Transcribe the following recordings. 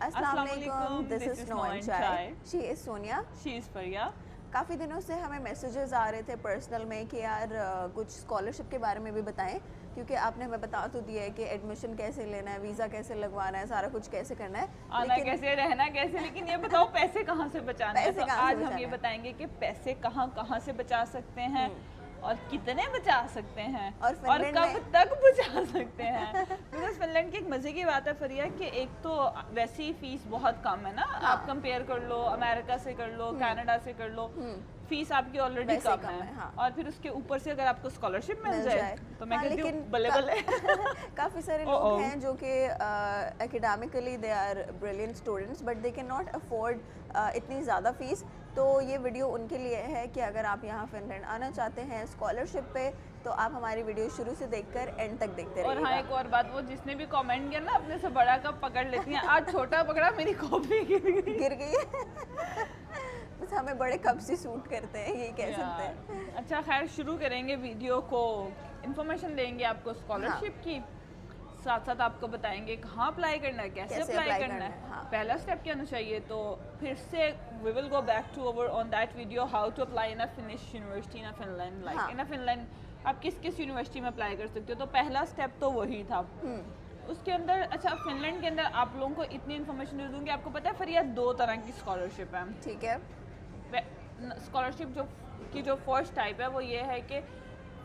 Assalamualaikum, this is Noah and Chai. She is Sonia. She is Faria. काफ़ी दिनों से हमें मैसेजेस आ रहे थे पर्सनल में कि यार कुछ स्कॉलरशिप के बारे में भी बताएं, क्योंकि आपने हमें बता तो दिया है कि एडमिशन कैसे लेना है, वीज़ा कैसे लगवाना है, सारा कुछ कैसे करना है, आना कैसे, रहना कैसे, लेकिन ये बताओ पैसे कहाँ से बचाना है। तो आज हम ये बताएंगे कि पैसे कहाँ कहाँ से बचा सकते हैं और कितने बचा सकते हैं और कब तक बचा सकते हैं। बिकॉज फिनलैंड की एक मजे की बात है फरिया कि एक तो वैसे ही फीस बहुत कम है ना। हाँ। आप कंपेयर कर लो अमेरिका से, कर लो कनाडा से, कर लो फीस आपकी ऑलरेडी कम है। हाँ। और फिर उसके ऊपर से अगर आपको स्कॉलरशिप मिल जाए तो मैं कहती हूँ बल्ले बल्ले। काफ़ी सारे लोग हैं जो कि academically they are brilliant students but they can not afford इतनी ज़्यादा फीस। तो ये वीडियो उनके लिए है कि अगर आप यहाँ फिनलैंड आना चाहते हैं स्कॉलरशिप पे तो आप हमारी वीडियो शुरू से देखकर एंड तक देखते रहिएगा। और हाँ, एक और बात, वो जिसने भी कमेंट किया ना अपने से बड़ा कप पकड़ लेती हैं। आज छोटा पकड़ा, मेरी कॉपी गिर गई बस हमें बड़े कप से सूट करते हैं, ये कह सकते हैं। अच्छा खैर, शुरू करेंगे वीडियो को। इन्फॉर्मेशन देंगे आपको स्कॉलरशिप की, साथ साथ आपको बताएंगे कहाँ अप्लाई करना है, कैसे अप्लाई करना है। हाँ। पहला स्टेप क्या होना चाहिए, तो फिर से we will go back to over on that video how to apply in a Finnish university in a Finland. Like in a Finland आप किस किस यूनिवर्सिटी में अप्लाई कर सकते हो। तो पहला स्टेप तो वही था। उसके अंदर अच्छा, फिनलैंड के अंदर आप लोगों को इतनी इन्फॉर्मेशन दे दूँगी, आपको पता है फरिया 2 तरह की स्कॉलरशिप है। ठीक है। स्कॉलरशिप जो फर्स्ट टाइप है वो ये है कि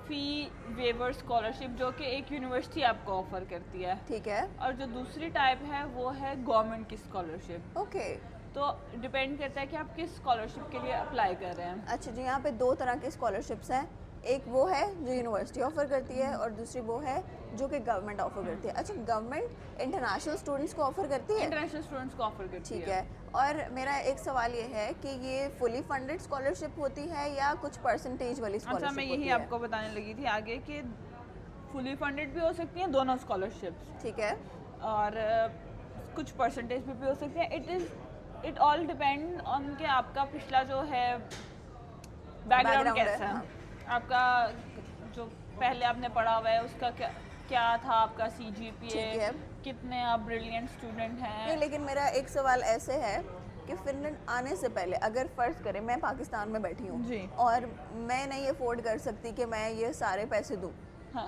फी वेवर स्कॉलरशिप, जो कि एक यूनिवर्सिटी आपको ऑफर करती है। ठीक है। और जो दूसरी टाइप है वो है गवर्नमेंट की स्कॉलरशिप। ओके। तो डिपेंड करता है कि आप किस स्कॉलरशिप के लिए अप्लाई कर रहे हैं। अच्छा जी, यहाँ पे 2 तरह की स्कॉलरशिप्स हैं। एक वो है जो यूनिवर्सिटी ऑफर करती है और दूसरी वो है जो कि गवर्नमेंट ऑफर करती है। अच्छा, गवर्नमेंट इंटरनेशनल स्टूडेंट्स को ऑफर करती है? इंटरनेशनल स्टूडेंट्स को ऑफर करती है। ठीक है। और मेरा एक सवाल ये है कि ये फुली फंडेड स्कॉलरशिप होती है या कुछ परसेंटेज वाली स्कॉलरशिप? अच्छा, मैं यही आपको बताने लगी थी आगे कि फुली फंडेड भी हो सकती हैं दोनों स्कॉलरशिप्स। ठीक है। और कुछ परसेंटेज भी हो सकती हैं। इट ऑल डिपेंड ऑन के आपका पिछला जो है बैकग्राउंड कैसा है। हाँ। आपका जो पहले आपने पढ़ा हुआ है उसका क्या था, आपका CGPA, कितने आप ब्रिलियंट स्टूडेंट हैं। नहीं, लेकिन मेरा एक सवाल ऐसे है कि फिनलैंड आने से पहले अगर फ़र्ज़ करें मैं पाकिस्तान में बैठी हूँ और मैं नहीं अफोर्ड कर सकती कि मैं ये सारे पैसे दूँ। हाँ।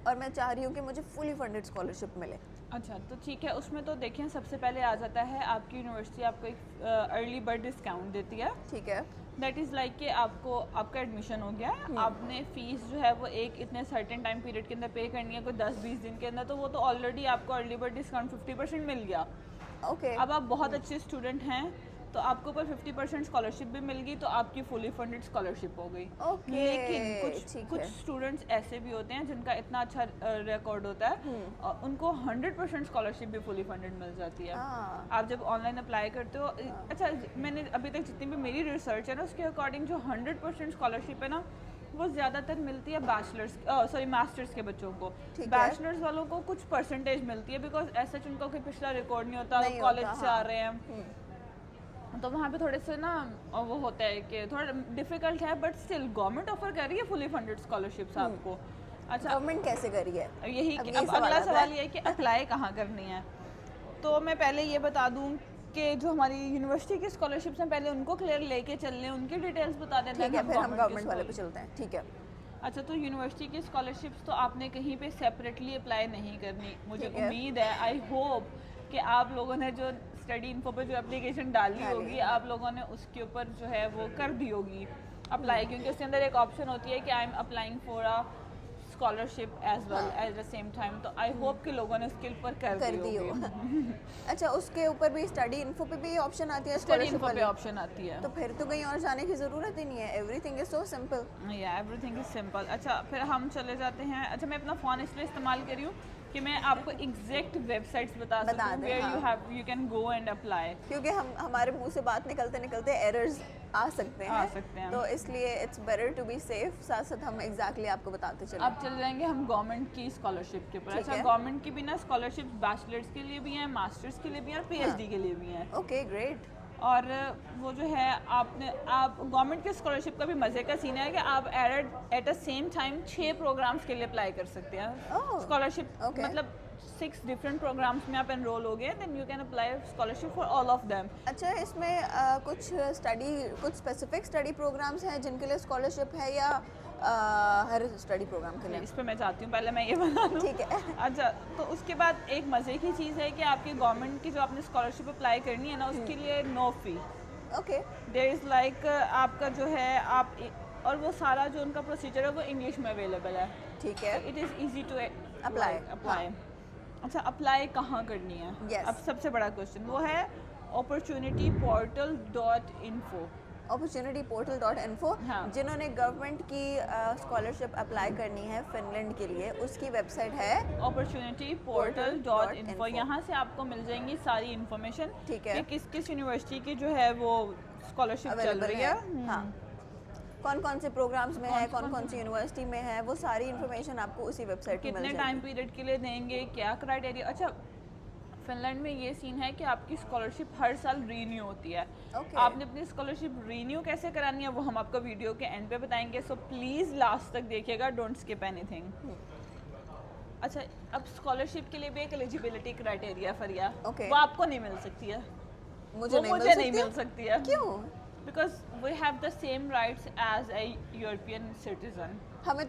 और मैं चाह रही हूँ कि मुझे फुली फंडेड स्कॉलरशिप मिले। अच्छा, तो ठीक है। उसमें तो देखें सबसे पहले आ जाता है आपकी यूनिवर्सिटी आपको एक अर्ली बर्ड डिस्काउंट देती है। ठीक है। दैट इज़ लाइक कि आपका एडमिशन हो गया, आपने फीस जो है वो एक इतने सर्टेन टाइम पीरियड के अंदर पे करनी है, कोई 10-20 दिन के अंदर, तो वो तो ऑलरेडी आपको अर्ली बर्ड डिस्काउंट 50% मिल गया। ओके। अब आप बहुत अच्छे स्टूडेंट हैं तो आपको ऊपर 50% स्कॉलरशिप भी मिल गई, तो आपकी फुली फंडेड स्कॉलरशिप हो गई। लेकिन कुछ स्टूडेंट्स ऐसे भी होते हैं जिनका इतना अच्छा रिकॉर्ड होता है और उनको 100% स्कॉलरशिप भी फुली फंडेड मिल जाती है। आप जब ऑनलाइन अप्लाई करते हो, अच्छा मैंने अभी तक जितनी भी मेरी रिसर्च है ना उसके अकॉर्डिंग जो 100% स्कॉलरशिप है ना वो ज़्यादातर मिलती है मास्टर्स के बच्चों को। बैचलर्स वालों को कुछ परसेंटेज मिलती है बिकॉज ऐसा उनका कोई पिछला रिकॉर्ड नहीं होता, कॉलेज से आ रहे हैं, तो वहाँ पे थोड़े से ना वो होता है कि थोड़ा डिफिकल्ट है। बट स्टिल गवर्नमेंट ऑफर कर रही है फुली फंडेड स्कॉलरशिप्स आपको। अच्छा, गवर्नमेंट कैसे कर रही है? यही अब अगला सवाल ये है कि अप्लाई कहाँ करनी है। तो मैं पहले ये बता दूँ कि जो हमारी यूनिवर्सिटी की स्कॉलरशिप्स हैं पहले उनको क्लियर लेके चल लें, उनकी डिटेल्स बता देते हैं, फिर हम गवर्नमेंट वाले पे चलते हैं। ठीक है। अच्छा, तो यूनिवर्सिटी की स्कॉलरशिप्स तो आपने कहीं पे सेपरेटली अप्लाई नहीं करनी। मुझे उम्मीद है, आई होप कि आप लोगों ने जो स्टडी इन्फो पे जो एप्लीकेशन डाली होगी आप लोगों ने उसके ऊपर जो है वो कर दी होगी अप्लाई, क्योंकि उसके अंदर एक ऑप्शन होती है कि I am applying for a scholarship as well at the same time. तो आई होप कि लोगों ने उसके ऊपर कर दी हो। अच्छा, उसके ऊपर भी स्टडी इन्फो पे भी ऑप्शन आती है? स्टडी इन्फो पे ऑप्शन आती है, तो फिर तो कहीं और जाने की ज़रूरत ही नहीं है। Everything is so simple. या एवरीथिंग इज सिंपल। अच्छा, फिर हम चले जाते हैं। अच्छा, मैं अपना फ़ोन इसलिए इस्तेमाल कर रही हूँ कि मैं आपको एग्जैक्ट वेबसाइट्स बता सकूं where you can go and apply, क्योंकि हमारे मुंह से बात निकलते निकलते एरर्स आ सकते हैं। तो इसलिए it's better to be safe. साथ साथ हम एग्जैक्टली आपको बताते चलें। अब चले जाएंगे हम गवर्नमेंट की स्कॉलरशिप के ऊपर। अच्छा, गवर्नमेंट की भी ना स्कॉलरशिप बैचलर्स के लिए भी हैं, मास्टर्स के लिए भी हैं और PhD के लिए भी हैं। Okay, great. और वो जो है आप गवर्नमेंट की स्कॉलरशिप का भी मज़े का सीन है कि आप at a same time 6 programmes के लिए अप्लाई कर सकते हैं। स्कॉलरशिप मतलब 6 डिफरेंट प्रोग्राम्स में आप एनरोल हो गए, then you can apply scholarship for all of them. अच्छा, इसमें कुछ स्पेसिफिक स्टडी प्रोग्राम्स हैं जिनके लिए स्कॉलरशिप है, या हर स्टडी प्रोग्राम के लिए? इस पे मैं चाहती हूँ पहले मैं ये बता दूँ। ठीक है। अच्छा, तो उसके बाद एक मज़े की चीज़ है कि आपकी गवर्नमेंट की जो आपने स्कॉलरशिप अप्लाई करनी है ना, उसके लिए no fee. Okay. There is like आपका जो है आप और वो सारा जो उनका प्रोसीजर है वो इंग्लिश में अवेलेबल है। ठीक है। It is easy to apply. अच्छा, अप्लाई कहाँ करनी है? Yes. अब सबसे बड़ा क्वेश्चन वो है opportunityportal.info। opportunityportal.info। हाँ। जिन्होंने गवर्नमेंट की स्कॉलरशिप अप्लाई करनी है फिनलैंड के लिए, उसकी वेबसाइट है opportunityportal.info। यहाँ से आपको मिल जाएंगी सारी इन्फॉर्मेशन। ठीक है। कि किस यूनिवर्सिटी की जो है वो स्कॉलरशिप चल अवेलेबल रही है। है। हाँ, कौन सी प्रोग्राम्स में है, कौन सी यूनिवर्सिटी में है, वो सारी इन्फॉर्मेशन आपको उसी वेबसाइट पे मिल कितने जाएगी। टाइम पीरियड के लिए देंगे, क्या क्राइटेरिया। अच्छा, फिनलैंड में ये सीन है कि आपकी स्कॉलरशिप हर साल रीन्यू होती है। Okay. आपने अपनी स्कॉलरशिप रीन्यू कैसे करानी है वो हम आपको वीडियो के एंड पे बताएंगे, सो प्लीज़ लास्ट तक देखिएगा, डोंट स्किप एनीथिंग। अच्छा, अब स्कॉलरशिप के लिए भी एक एलिजिबिलिटी क्राइटेरिया फरिया, Okay. वो आपको नहीं मिल सकती है। मुझे वो नहीं मुझे नहीं मिल मिल सकती सकती है। क्यों? Because we have the same rights as a European citizen. हमें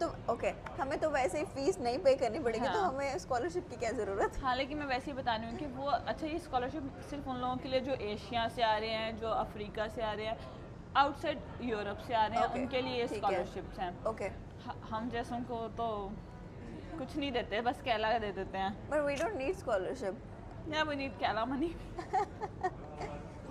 तो वैसे ही फीस नहीं पे करनी पड़ेगी। हाँ। तो हमें स्कॉलरशिप की क्या ज़रूरत? हाँ, लेकिन मैं वैसे ही बता रही हूँ कि वो अच्छा, ये स्कॉलरशिप सिर्फ उन लोगों के लिए जो एशिया से आ रहे हैं, जो अफ्रीका से आ रहे हैं, आउटसाइड यूरोप से आ रहे हैं, Okay, उनके लिए ये ठीक है। स्कॉलरशिप्स हैं। ओके, हम जैसों को तो कुछ नहीं देते, बस कैला दे देते हैं। But we don't need scholarship. या वी नीड कैला मनी।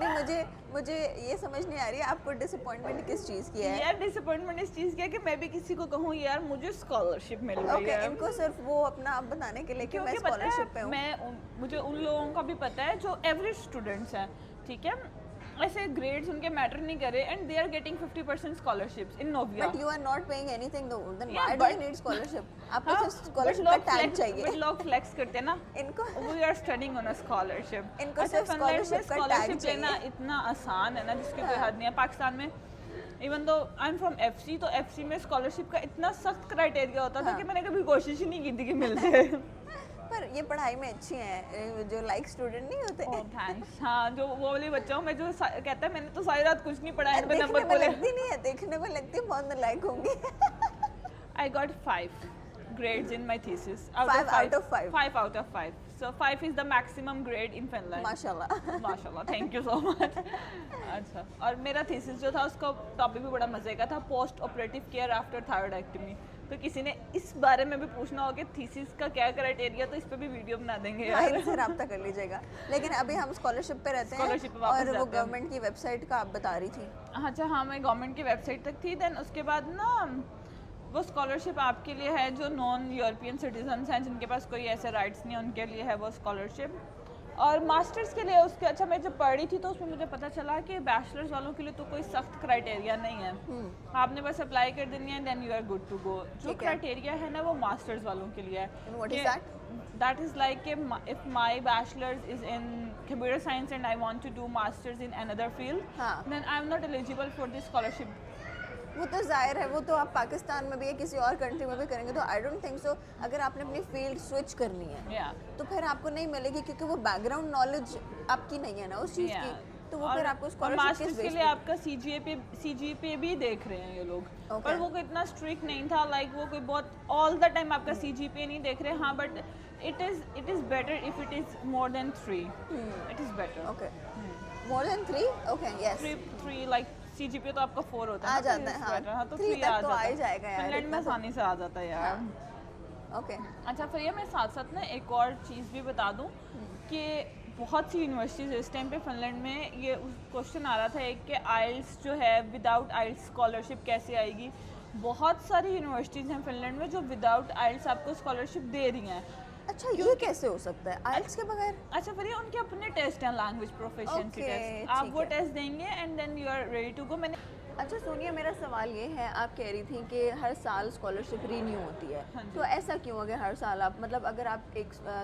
नहीं, मुझे ये समझ नहीं आ रही है आपको डिसअपॉइंटमेंट किस चीज़ की है? यार डिसअपॉइंटमेंट इस चीज़ की है कि मैं भी किसी को कहूँ यार मुझे स्कॉलरशिप मिल रही ओके, है। इनको सिर्फ वो अपना आप बताने के लिए कि मैं क्योंकि पता स्कॉलरशिप पे है हूँ। मुझे उन लोगों का भी पता है जो एवरेज स्टूडेंट्स हैं, ठीक है, ऐसे ग्रेड्स उनके मैटर नहीं करे, and they are getting 50% scholarships in Novia. But you are not paying anything though, then Yeah, why do you but- need scholarship? आपको हाँ, सिर्फ स्कॉलरशिप का टैग चाहिए। बट लोग फ्लेक्स करते हैं ना, इनको we are studying on a scholarship. इनको अच्छा, सिर्फ फिनलैंड में scholarship का tag स्कॉलरशिप चाहिए। लेना इतना आसान है ना जिसकी कोई हाँ। हद नहीं है। पाकिस्तान में even though I am from FC, तो एफसी में स्कॉलरशिप का इतना सख्त क्राइटेरिया होता था हाँ। कि मैंने कभी कोशिश ही नहीं की थी कि मिल जाए। पर ये पढ़ाई में अच्छी हैं, जो लाइक स्टूडेंट नहीं होते। ओह थैंक्स। हाँ, जो वो वाली बच्चा हूँ मैं जो कहता है मैंने तो सारी रात कुछ नहीं पढ़ा, इन पे देखने नंबर में बोले। लगती नहीं है, देखने में लगती है बहुत लाइक होंगी। I got 5 grades in my thesis. 5 out of 5. 5 out of 5. So 5 is the maximum grade in Finland. माशाल्लाह। माशाल्लाह, थैंक यू सो मच। अच्छा, और मेरा थीसिस जो था उसका टॉपिक भी बड़ा मजे का था, पोस्ट ऑपरेटिव केयर आफ्टर थायरॉइडेक्टमी। तो किसी ने इस बारे में भी पूछना हो कि थीसिस का क्या क्राइटेरिया, तो इस पे भी वीडियो बना देंगे हाँ, यार। इनसे रब्ता कर लीजिएगा। लेकिन अभी हम स्कॉलरशिप पे रहते Scholarship पे हैं, वापस और वो जाते हैं। गवर्नमेंट की वेबसाइट का आप बता रही थी। अच्छा हाँ, मैं गवर्नमेंट की वेबसाइट तक थी, देन उसके बाद ना वो स्कॉलरशिप आपके लिए है जो नॉन यूरोपियन सिटीजन्स हैं, जिनके पास कोई ऐसे राइट्स नहीं है, उनके लिए है वो स्कॉलरशिप। और मास्टर्स के लिए उसके अच्छा, मैं जब पढ़ी थी तो उसमें मुझे पता चला कि बैचलर्स वालों के लिए तो कोई सख्त क्राइटेरिया नहीं है, आपने बस अप्लाई कर देनी है, then you are good to go. जो ठीक है। क्राइटेरिया है ना वो मास्टर्स वालों के लिए है। And what is that? That is like if my bachelor's is in computer science and I want to do masters in another field, हाँ। then I'm not eligible for this scholarship. वो तो जाहिर है, वो तो आप पाकिस्तान में भी या किसी और कंट्री में भी करेंगे, तो आई डोंट थिंक सो। अगर आपने अपनी फील्ड स्विच करनी है Yeah. तो फिर आपको नहीं मिलेगी, क्योंकि वो बैकग्राउंड नॉलेज आपकी नहीं है ना उस चीज़ Yeah. की। तो वो और- फिर आपको और स्कॉलरशिप मास्टर्स के लिए आपका CGPA भी देख रहे हैं ये लोग। Okay. पर वो कोई इतना स्ट्रिक्ट नहीं था, लाइक वो कोई बहुत ऑल द टाइम आपका CGPA नहीं देख रहे। हाँ, but it is better if it is more than 3, it is better. Okay, more than 3। Okay, yes, 3 like CGPA तो आपका 4 होता है आ ना, जाता है, it's हाँ। better, हाँ, तो 3 3 तक आ तो जाता आ ही है। जाएगा यार, फिनलैंड इतना में तो- आसानी से आ जाता है यार। ओके। अच्छा, फिर ये मैं साथ साथ ना एक और चीज़ भी बता दूं कि बहुत सी यूनिवर्सिटीज़ इस टाइम पे फिनलैंड में ये क्वेश्चन आ रहा था एक कि आइल्स जो है विदाउट आइल्स स्कॉलरशिप कैसे आएगी। बहुत सारी यूनिवर्सिटीज़ हैं फिनलैंड में जो विदाउट आइल्स आपको स्कॉलरशिप दे रही हैं। अच्छा, ये कैसे हो सकता है आइल्स के बगैर? अच्छा, फिर ये उनके अपने टेस्ट हैं, लैंग्वेज प्रोफिशिएंसी Okay, टेस्ट, आप ठीक वो है। टेस्ट देंगे and then you are ready to go. मैंने अच्छा सोनिया, मेरा सवाल ये है, आप कह रही थी कि हर साल स्कॉलरशिप रीन्यू होती है, हाँ जी। तो ऐसा क्यों? अगर हर साल आप, मतलब अगर आप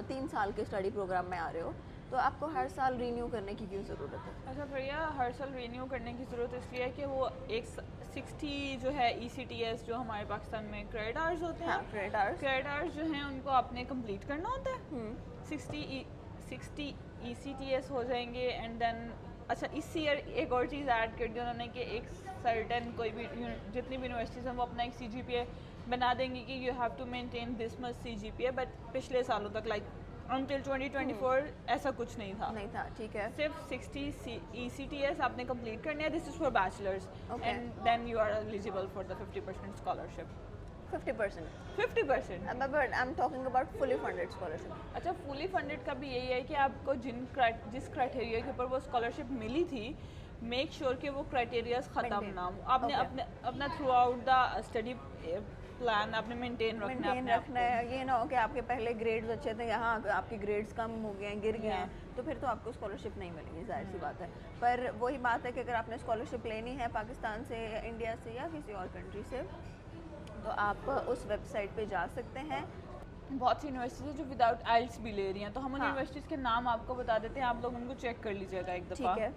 3 साल के स्टडी प्रोग्राम में आ रहे हो तो आपको हर साल रीन्यू करने की क्यों ज़रूरत है? अच्छा भैया, हर साल रीन्यू करने की ज़रूरत इसलिए है कि वो एक 60 जो है ECTS जो हमारे पाकिस्तान में क्रेडिट आवर्स होते हैं, क्रेडिट आवर्स जो हैं उनको आपने कंप्लीट करना होता है। 60 ECTS हो जाएंगे एंड देन अच्छा इस ईयर एक और चीज़ ऐड कर दी उन्होंने कि एक सर्टेन कोई भी जितनी भी यूनिवर्सिटीज़ हैं वो अपना एक CGPA बना देंगी कि you have to maintain this much CGPA, but पिछले सालों तक लाइक until 2024 ऐसा कुछ नहीं था, ठीक है। सिर्फ 60 ECTS आपने कंप्लीट करने हैं, this is for bachelors and then you are eligible for the 50% scholarship. 50%? But I am talking about fully funded scholarship. अच्छा, फुली फंडेड का भी यही है कि आपको जिस क्राइटेरिया के ऊपर वो स्कॉलरशिप मिली थी, मेक श्योर कि वो क्राइटेरियाज ख़त्म ना हो। आपने अपना through out the study plan आपने मेंटेन रखना है। ये ना हो कि आपके पहले ग्रेड्स अच्छे थे, यहाँ आपके ग्रेड्स कम हो गए हैं, गिर गए हैं, तो फिर तो आपको स्कॉलरशिप नहीं मिलेगी, जाहिर सी बात है। पर वही बात है कि अगर आपने स्कॉलरशिप लेनी है पाकिस्तान से या इंडिया से या किसी और कंट्री से, तो आप उस वेबसाइट पे जा सकते हैं। बहुत सी यूनिवर्सिटीज़ जो विदाउट आइल्स भी ले रही हैं, तो हम उन यूनिवर्सिटीज़ के नाम आपको बता देते हैं, आप लोग उनको चेक कर लीजिएगा एक दफ़ा। ठीक है।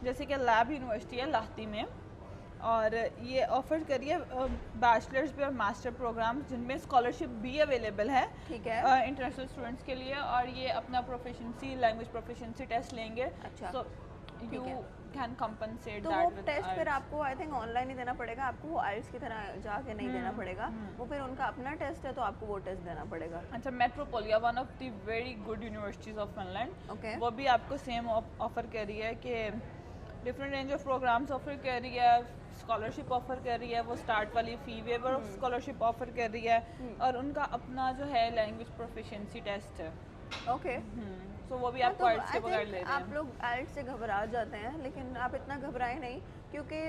जैसे कि लैब यूनिवर्सिटी है लाहती में, और ये ऑफर करिए बैचलर्स पे और मास्टर प्रोग्राम जिनमें स्कॉलरशिप भी अवेलेबल है, ठीक है, इंटरनेशनल स्टूडेंट्स के लिए, और ये अपना प्रोफिशिएंसी लैंग्वेज प्रोफिशिएंसी टेस्ट लेंगे। अच्छा, सो यू कैन कंपनसेट तो दैट वो टेस्ट फिर आपको आई थिंक ऑनलाइन ही देना पड़ेगा, आपको वो आइल्स की तरह जाके नहीं देना पड़ेगा, वो फिर उनका अपना टेस्ट है तो आपको वो टेस्ट देना पड़ेगा। अच्छा, Metropolia one of the very good universities of Finland, वो भी आपको सेम ऑफर कर रही है कि different range of programmes offer कर रही है, स्कॉलरशिप ऑफर कर रही है, वो स्टार्ट वाली फ़ी वेवर ऑफ स्कॉलरशिप ऑफर कर रही है, और उनका अपना जो है लैंग्वेज प्रोफिशिएंसी टेस्ट है। ओके, सो वो भी आपको आइल्स के बगैर ले रहे हैं। आप लोग आइल्स से घबरा जाते हैं, लेकिन आप इतना घबराए नहीं, क्योंकि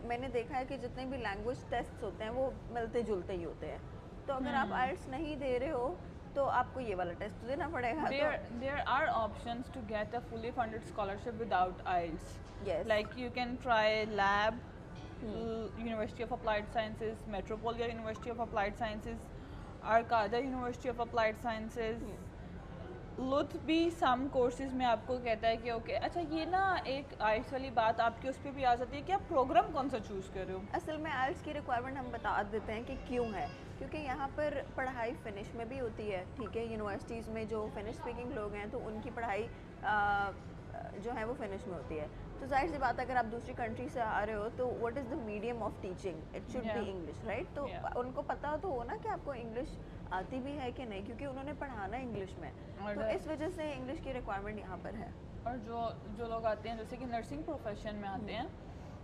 मैंने देखा है कि जितने भी लैंग्वेज टेस्ट होते हैं वो मिलते जुलते ही होते हैं। तो अगर आप आइल्स नहीं दे रहे हो तो आपको ये वाला टेस्ट तो देना पड़ेगा। There are options to get a fully funded scholarship without IELTS. Yes. Like you can try LAB, University of Applied Sciences, Metropolia University of Applied Sciences, Arcada University of Applied Sciences. लुथ भी सम courses में आपको कहता है कि okay, अच्छा ये ना एक आइल्स वाली बात आपकी उस पर भी आ जाती है कि आप प्रोग्राम कौन सा चूज़ कर रहे हो। असल में आइल्स की रिक्वायरमेंट हम बता देते हैं कि क्यों है, क्योंकि यहाँ पर पढ़ाई फिनिश में भी होती है, ठीक है। यूनिवर्सिटीज़ में जो फिनिश स्पीकिंग लोग हैं तो उनकी पढ़ाई जो है वो फिनिश में होती है, तो जाहिर सी बात है अगर आप दूसरी कंट्री से आ रहे हो तो what is the medium of teaching, it should be English, right. तो उनको पता तो हो ना कि आपको इंग्लिश आती भी है कि नहीं, क्योंकि उन्होंने पढ़ाना इंग्लिश में, तो इस वजह से इंग्लिश की रिक्वायरमेंट यहाँ पर है। और जो लोग आते हैं जैसे कि नर्सिंग प्रोफेशन में आते हैं,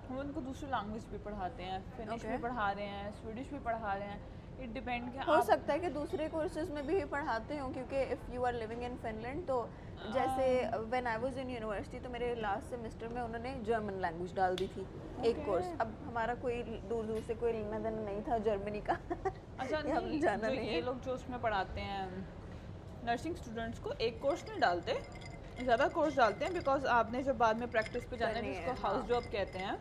हम उनको दूसरी लैंग्वेज भी पढ़ाते हैं, फिनिश भी पढ़ा रहे हैं, स्वीडिश भी पढ़ा रहे हैं, इट डिपेंड कि हो सकता है कि दूसरे कोर्सेज में भी पढ़ाते हो, क्योंकि if you are living in Finland, तो जैसे when I was in university तो मेरे लास्ट सेमेस्टर में उन्होंने जर्मन लैंग्वेज डाल दी थी, एक कोर्स। अब हमारा कोई दूर से कोई लेना देना नहीं था जर्मनी का। अच्छा, हम जाना नहीं, ये लोग जो उसमें पढ़ाते हैं नर्सिंग स्टूडेंट्स को एक कोर्स नहीं डालते, ज़्यादा कोर्स डालते हैं, बिकॉज आपने जब बाद में प्रैक्टिस पे जाना है जिसको हाउस जॉब कहते हैं,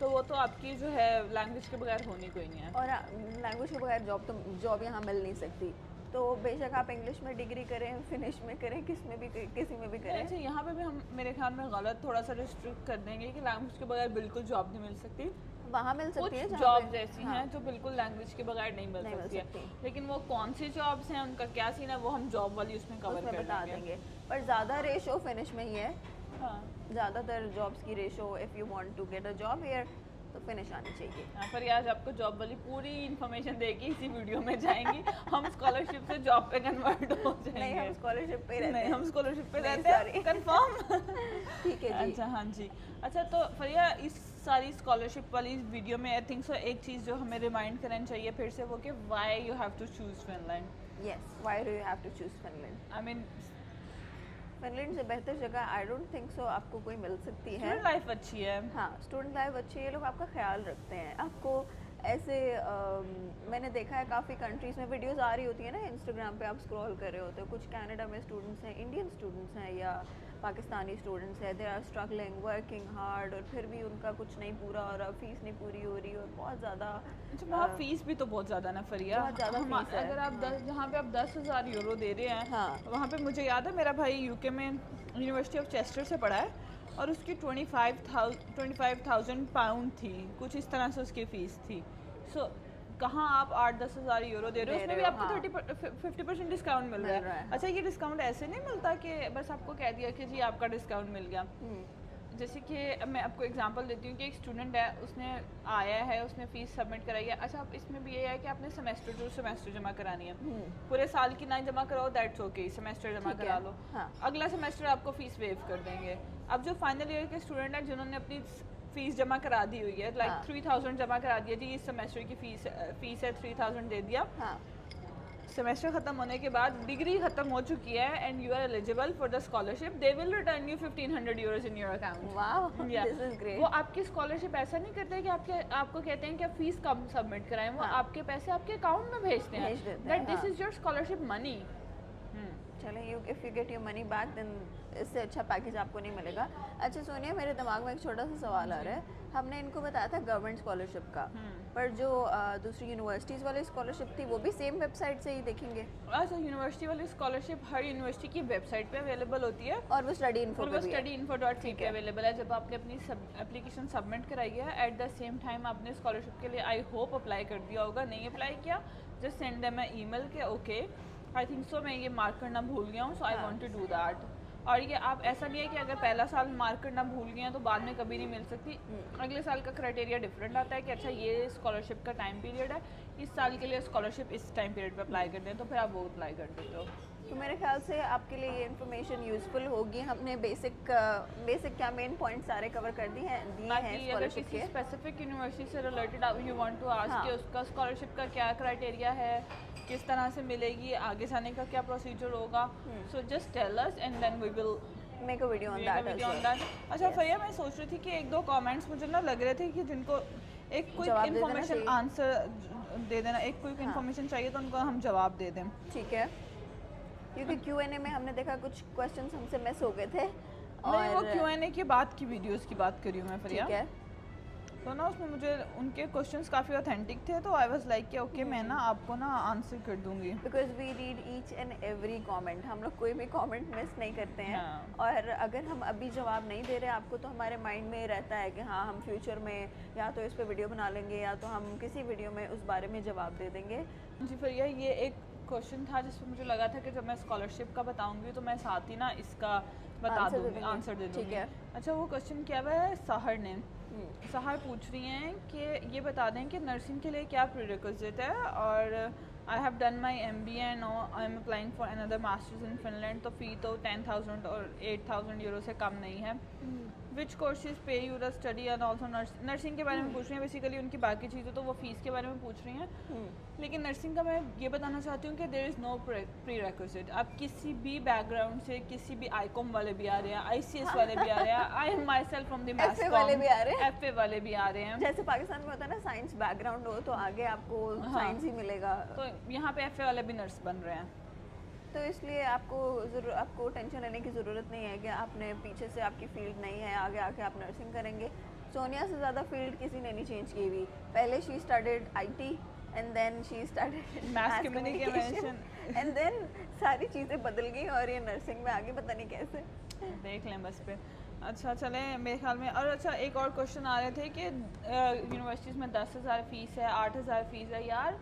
तो वो तो आपकी जो है लैंग्वेज के बगैर होनी कोई नहीं है, और लैंग्वेज के बगैर जॉब यहाँ मिल नहीं सकती। तो बेशक आप इंग्लिश में डिग्री करें, फिनिश में करें, किसी में भी करें। अच्छा, यहाँ पे भी हम मेरे ख्याल में गलत थोड़ा सा रिस्ट्रिक्ट कर देंगे कि लैंग्वेज के बगैर बिल्कुल जॉब नहीं मिल सकती। वहाँ मिल सकती है जॉब्स ऐसी हैं जो बिल्कुल लैंग्वेज के बगैर नहीं मिल सकती है, लेकिन वो कौन सी जॉब्स हैं, उनका क्या सीन है, वो हम जॉब वाली उसमें कवर कर बता देंगे। पर ज़्यादा रेशो फिनिश में ही है, ज़्यादातर जॉब्स की ratio, if you want to get a job here तो फिनिश आनी चाहिए। पर आज आपको जॉब वाली पूरी इन्फॉर्मेशन देके इसी वीडियो में जाएंगी, हम स्कॉलरशिप से जॉब पे कन्वर्ट हो जाएंगे। नहीं, हम स्कॉलरशिप पे रहते हैं। नहीं, हम स्कॉलरशिप पे रहते हैं, कंफर्म। ठीक है जी। अच्छा, हाँ जी। अच्छा, तो फरिया इस सारी स्कॉलरशिप वाली वीडियो में आई थिंक सो एक चीज़ जो हमें रिमाइंड करनी चाहिए फिर से, वो कि why you have to choose Finland. Yes, why do you have to choose Finland. I mean Finland से बेहतर जगह आई डोंट थिंक सो आपको कोई मिल सकती है। स्टूडेंट लाइफ अच्छी है। हाँ, स्टूडेंट लाइफ अच्छी है, ये लोग आपका ख्याल रखते हैं। आपको ऐसे मैंने देखा है काफ़ी कंट्रीज़ में वीडियोस आ रही होती है ना इंस्टाग्राम पे, आप स्क्रॉल कर रहे होते हो, कुछ कनाडा में स्टूडेंट्स हैं, इंडियन स्टूडेंट्स हैं, या पाकिस्तानी स्टूडेंट्स है, they are struggling, working hard, और फिर भी उनका कुछ नहीं पूरा हो रहा, फीस नहीं पूरी हो रही, और बहुत ज़्यादा वहाँ फीस भी तो बहुत ज़्यादा ना फरिया, बहुत ज़्यादा फीस है। अगर आप जहाँ पे आप 10,000 यूरो दे रहे हैं, हाँ, वहाँ पे मुझे याद है मेरा भाई यूके में यूनिवर्सिटी ऑफ चेस्टर से पढ़ा है और उसकी 25,000 पाउंड थी, कुछ इस तरह से उसकी फ़ीस थी। सो कहाँ आप 8-10 हज़ार यूरो दे रहे हो, उसमें भी आपको 50% डिस्काउंट मिल रहा है। अच्छा, ये डिस्काउंट ऐसे नहीं मिलता कि बस आपको कह दिया कि जी आपका डिस्काउंट मिल गया। जैसे कि मैं आपको एग्जांपल देती हूँ कि एक स्टूडेंट है, उसने आया है, उसने फ़ीस सबमिट कराई है। अच्छा, अब इसमें भी ये है कि आपने सेमेस्टर जमा करानी है, पूरे साल की ना जमा कराओ, दैट्स ओके, सेमेस्टर जमा करा लो। अगला सेमेस्टर आपको फ़ीस वेव कर देंगे। अब जो फाइनल ईयर के स्टूडेंट हैं जिन्होंने अपनी फीस जमा करा दी हुई है, लाइक 3,000 जमा करा दिया जी, इस सेमेस्टर की फीस है 3,000 दे दिया। सेमेस्टर खत्म होने के बाद डिग्री खत्म हो चुकी है and you are eligible for the scholarship, they will return you 1,500 euros in your account. Wow, this is great. वो आपकी स्कॉलरशिप ऐसा नहीं करते कि आपको कहते हैं कि आप फीस कम सबमिट कराएं, वो आपके पैसे आपके अकाउंट में भेजते हैं, that this is your scholarship money. चलें, if you get your money back then इससे अच्छा पैकेज आपको नहीं मिलेगा। अच्छा सोनिया, मेरे दिमाग में एक छोटा सा सवाल आ रहा है, हमने इनको बताया था गवर्नमेंट स्कॉलरशिप का, पर जो दूसरी यूनिवर्सिटीज़ वाली स्कॉलरशिप थी वो भी सेम वेबसाइट से ही देखेंगे? अच्छा, यूनिवर्सिटी वाली स्कॉलरशिप हर यूनिवर्सिटी की वेबसाइट पे अवेलेबल होती है और वो studyinfo.c पे अवेलेबल है। जब आपने अपनी एप्लीकेशन सबमिट कराई है, एट द सेम टाइम आपने स्कॉलरशिप के लिए आई होप अप्लाई कर दिया होगा, नहीं अप्लाई किया just send them a email के ओके आई थिंक सो मैं ये मार्क करना भूल गया हूँ, so I want to do that. और ये आप ऐसा नहीं है कि अगर पहला साल मार्क करना भूल गए हैं तो बाद में कभी नहीं मिल सकती। अगले साल का क्राइटेरिया डिफरेंट आता है कि अच्छा ये स्कॉलरशिप का टाइम पीरियड है, इस साल के लिए स्कॉलरशिप इस टाइम पीरियड पे अप्लाई करते हैं, तो फिर आप वो अप्लाई कर देते हो। तो मेरे ख्याल से आपके लिए ये इन्फॉर्मेशन यूजफुल होगी। हमने बेसिक क्या मेन पॉइंट सारे कवर कर दिए हैं स्कॉलरशिप के। स्पेसिफिक यूनिवर्सिटी से related you want to ask कि उसका स्कॉलरशिप का क्या क्राइटेरिया है, किस तरह से मिलेगी, आगे जाने का क्या प्रोसीजर होगा, so just tell us and then we will make a video on that. अच्छा फरिया, मैं सोच रही थी कि एक दो कमेंट्स मुझे ना लग रहे थे कि जिनको एक क्विक इन्फॉर्मेशन आंसर दे देना, एक क्विक इन्फॉर्मेशन चाहिए तो उनको हम जवाब दे दें। ठीक है, क्योंकि Q&A में हमने देखा कुछ क्वेश्चंस हमसे मिस हो गए थे। नहीं, वो Q&A के बाद की वीडियोस की बात कर रही हूँ मैं फरिया। ठीक है, तो ना उसमें मुझे उनके क्वेश्चंस काफ़ी ऑथेंटिक थे, तो आई वाज लाइक कि ओके मैं ना आपको ना आंसर कर दूंगी, because we read each and every comment, हम लोग कोई भी कमेंट मिस नहीं करते हैं। और अगर हम अभी जवाब नहीं दे रहे आपको तो हमारे माइंड में रहता है कि हाँ हम फ्यूचर में या तो इस पर वीडियो बना लेंगे या तो हम किसी वीडियो में उस बारे में जवाब दे देंगे। जी फरिया, ये एक क्वेश्चन था जिसमें मुझे लगा था कि जब मैं स्कॉलरशिप का बताऊंगी तो मैं साथ ही ना इसका बता दूंगी, आंसर दे दूंगी। ठीक है, अच्छा, वो क्वेश्चन क्या है, सहर ने सहर पूछ रही हैं कि ये बता दें कि नर्सिंग के लिए क्या प्रीरिक्विजिट है, और I have done my MBA and I am applying for another masters in Finland, तो फ़ी तो 10,000 और 8,000 यूरो से कम नहीं है। विच कोर्सेज पे you the study and also nursing के बारे में पूछ रही हैं, बेसिकली उनकी बाकी चीज़ें तो वो फीस के बारे में पूछ रही हैं, लेकिन नर्सिंग का मैं ये बताना चाहती हूँ कि देयर इज़ नो प्रीरेक्विजिट। आप किसी भी बैकग्राउंड से, किसी भी आईकॉम वाले भी आ रहे हैं, ICS वाले भी आ रहे हैं, I am my self from the maths वाले भी आ रहे हैं, FA वाले भी आ रहे हैं। जैसे पाकिस्तान में होता है ना साइंस बैकग्राउंड हो तो आगे आपको साइंस ही मिलेगा, तो यहाँ पे FA वाले भी नर्स बन रहे हैं। तो इसलिए आपको टेंशन लेने की ज़रूरत नहीं है कि आपने पीछे से आपकी फील्ड नहीं है, आगे आके आप नर्सिंग करेंगे। सोनिया से ज़्यादा फील्ड किसी ने नहीं चेंज की हुई। पहले she started IT and then she started mass communication and then सारी चीज़ें बदल गई और ये नर्सिंग में आगे पता नहीं कैसे। देख लें बस पे। अच्छा चले, मेरे ख्याल में। और अच्छा, एक और क्वेश्चन आ रहे थे कि यूनिवर्सिटीज़ में 10,000 फ़ीस है, 8,000 फ़ीस है। यार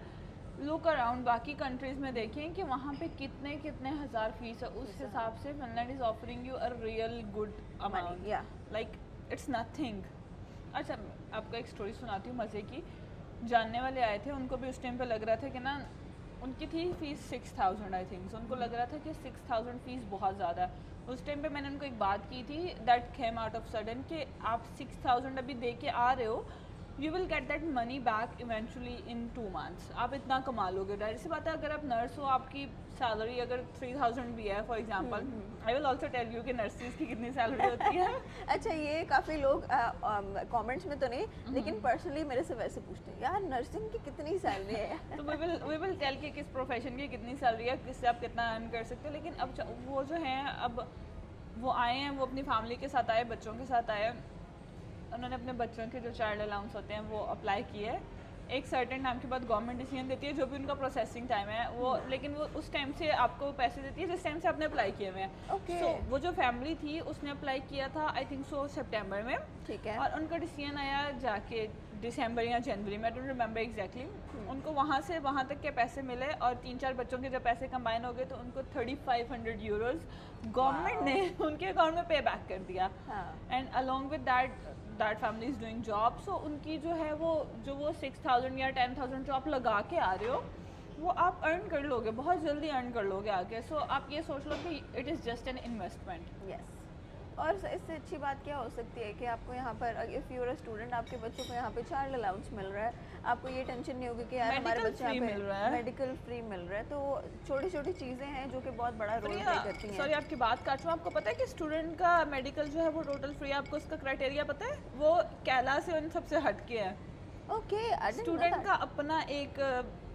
लुक अराउंड बाकी कंट्रीज़ में देखें कि वहाँ पे कितने हज़ार फीस है, उस हिसाब से Finland is offering you a real good amount, like it's nothing. अच्छा, आपको एक स्टोरी सुनाती हूँ मज़े की। जानने वाले आए थे, उनको भी उस टाइम पे लग रहा था कि ना, उनकी थी फ़ीस 6,000 आई थिंक, उनको लग रहा था कि 6,000 फ़ीस बहुत ज़्यादा है। उस टाइम पे मैंने उनको एक बात की थी that came out of sudden कि आप 6,000 अभी दे के आ रहे हो, you will get that money back eventually in 2 months. आप इतना कमा लोगे। डायरेक्ट सी बात है, अगर आप नर्स हो, आपकी सैलरी अगर 3,000 भी है for example, I will also tell you कि नर्सेज की कितनी सैलरी होती है। अच्छा, ये काफ़ी लोग कमेंट्स में तो नहीं, लेकिन पर्सनली मेरे से वैसे पूछते हैं, यार नर्सिंग की कितनी सैलरी है। तो वी विल टेल कि किस प्रोफेशन की कितनी सैलरी है, किससे आप कितना अर्न कर सकते हो। लेकिन अब वो जो है, अब वो आए हैं, वो अपनी फैमिली के साथ आए, बच्चों के साथ आए, उन्होंने अपने बच्चों के जो चाइल्ड अलाउंस होते हैं वो अप्लाई किए। एक सर्टेन टाइम के बाद गवर्नमेंट डिसीजन देती है जो भी उनका प्रोसेसिंग टाइम है वो, लेकिन वो उस टाइम से आपको पैसे देती है जिस टाइम से आपने अप्लाई किए हुए हैं। सो वो जो फैमिली थी उसने अप्लाई किया था आई थिंक सो सितंबर में, ठीक है, और उनका डिसीजन आया जाके दिसंबर या जनवरी में, आई डोंट रिमेंबर एग्जैक्टली। उनको वहाँ से वहाँ तक के पैसे मिले और 3-4 बच्चों के जब पैसे कंबाइन हो गए तो उनको 3500 यूरोज गवर्नमेंट ने उनके अकाउंट में पे बैक कर दिया। And along with that family is doing job, so उनकी जो है वो 6000 या 10,000 जो आप लगा के आ रहे हो वो आप अर्न कर लोगे, बहुत जल्दी अर्न कर लोगे आगे। सो आप ये सोच लो कि it is just an investment. Yes. और इससे अच्छी बात क्या हो सकती है कि आपको यहाँ पर if you are a student, आपके बच्चों को यहाँ पे चाइल्ड अलाउंस मिल रहा है, आपको ये टेंशन नहीं होगी कि यार हमारे बच्चे यहाँ पे मेडिकल फ्री मिल रहा है। तो छोटी छोटी चीज़ें हैं जो कि बहुत बड़ा रोल प्ले करती हैं। सॉरी आपकी बात काट रहा हूँ, आपको पता है कि स्टूडेंट का मेडिकल जो है वो टोटल फ्री, आपको उसका क्राइटेरिया पता है? वो कैला से उन सबसे हट के है। ओके, स्टूडेंट का अपना एक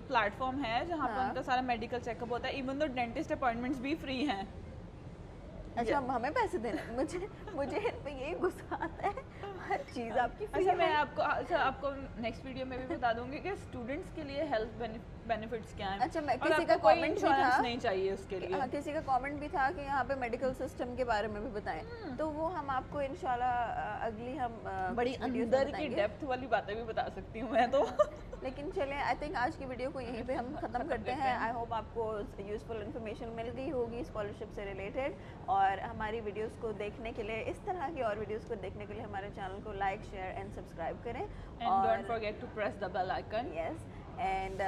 प्लेटफॉर्म है जहाँ पर उनका सारा मेडिकल चेकअप होता है, इवन दो डेंटिस्ट अपॉइंटमेंट्स भी फ्री हैं। अच्छा, हमें पैसे देना? मुझे इन पे यही गुस्सा आता है, हर चीज़ आपकी फ्री। अच्छा, मैं आपको नेक्स्ट वीडियो में भी बता दूंगी कि स्टूडेंट्स के लिए हेल्थ बेनिफिट्स क्या हैं। अच्छा, मैं किसी का कमेंट भी था, नहीं चाहिए उसके लिए। हाँ, किसी का कमेंट भी था कि यहाँ पे मेडिकल सिस्टम के बारे में भी बताएं, तो वो हम आपको इंशाल्लाह अगली हम बड़ी अंदर की डेप्थ वाली बातें भी बता सकती हूँ मैं तो। लेकिन चलिए, आई थिंक आज की वीडियो को यहीं पे हम ख़त्म करते हैं। आई होप आपको यूज़फुल इन्फॉर्मेशन मिल गई होगी स्कॉलरशिप से रिलेटेड, और हमारी वीडियोस को देखने के लिए, इस तरह की और वीडियोस को देखने के लिए हमारे चैनल को लाइक, शेयर एंड सब्सक्राइब करें। And don't forget to press the bell icon. Yes. And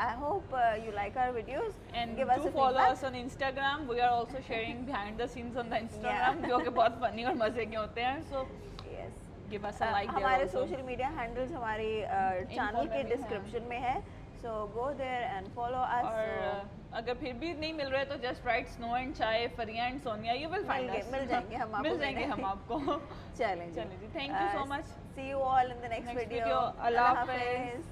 I hope you like our videos. And give us do follow us on Instagram. We are also sharing behind the scenes on the Instagram, जो कि बहुत funny और मजे के होते हैं. So yes, give us a like there हमारे also. Social media handles हमारे चैनल के डिस्क्रिप्शन में है, so go there and follow us. और अगर फिर भी नहीं मिल रहे तो just write Snow and Chai, Fariya and Sonia. You will find us. मिल जाएंगे हम आपको. मिल जाएंगे हम आपको. चलें जी. Thank you so much. See you all in the next video. Allah Hafiz.